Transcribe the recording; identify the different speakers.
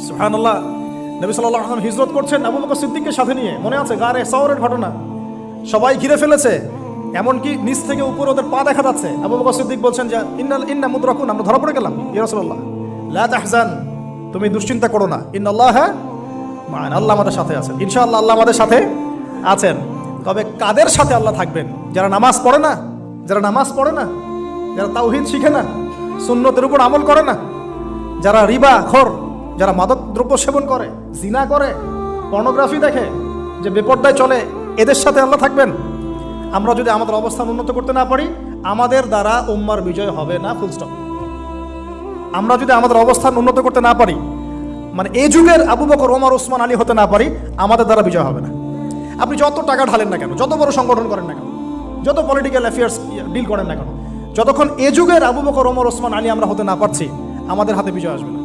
Speaker 1: সুবহানাল্লাহ। নবী সাল্লাল্লাহু আলাইহি ওয়াসাল্লাম হিজরত করছেন আবু বকর সিদ্দিককে সাথে নিয়ে, মনে আছে গারে সাওরের ঘটনা, সবাই ঘিরে ফেলেছে, এমনকি নিচ থেকে উপরে ওদের পা দেখা যাচ্ছে। আবু বকর সিদ্দিক বলছেন যে ইন্না মুদরাকুন, আমরা ধরা পড়ে গেলাম। ইয়া রাসূলুল্লাহ লা তাহজান, তুমি দুশ্চিন্তা করো না, ইন্নাল্লাহা মা'ানা, আল্লাহ আমাদের সাথে আছেন, ইনশাআল্লাহ আল্লাহ আমাদের সাথে আছেন। তবে কাদের সাথে আল্লাহ থাকবেন? যারা নামাজ পড়ে না, যারা তাওহীদ শিখে না, সুন্নতের উপর আমল করে না, যারা রিবা খোর, যারা মাদক দ্রব্য সেবন করে, জিনা করে, পর্নোগ্রাফি দেখে, যে বেপরদায় চলে, এদের সাথে আল্লাহ থাকবেন। আমরা যদি আমাদের অবস্থান উন্নত করতে না পারি, আমাদের দ্বারা উম্মার বিজয় হবে না, ফুল স্টপ। আমরা যদি আমাদের অবস্থান উন্নত করতে না পারি, মানে এই যুগের আবু বকর, ওমর, ওসমান, আলী হতে না পারি, আমাদের দ্বারা বিজয় হবে না। আপনি যত টাকা ঢালেন না কেন, যত বড় সংগঠন করেন না কেন, যত পলিটিক্যাল অ্যাফেয়ার্স ডিল করেন না কেন, যতক্ষণ এ যুগের আবু বকর, ওমর, ওসমান, আলী আমরা হতে না পারছি, আমাদের হাতে বিজয় আসবে না।